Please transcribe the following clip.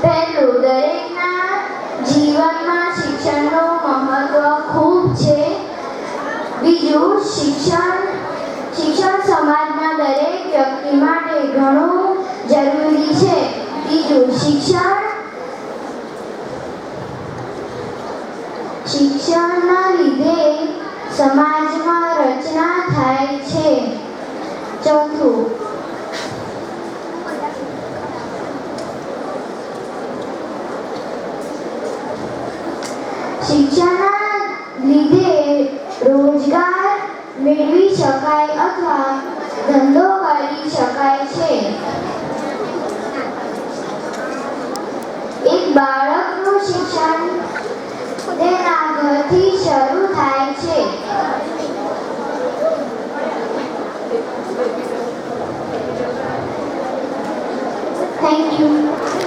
પહેલું, દરેકના જીવનમાં શિક્ષણનું મહત્વ ખૂબ છે. બીજું, શિક્ષણ સમાજના દરેક વ્યક્તિ માટે ઘણું જરૂરી છે. ત્રીજું, શિક્ષણના લીધે સમાજમાં રચના થાય છે. ચોથું, શિક્ષણના લીધે રોજગાર મેળવી શકાય અથવા ધંધો કરી શકાય છે. એક બાળકનું શિક્ષણ તેના ઘરથી શરૂ થાય છે. Thank you.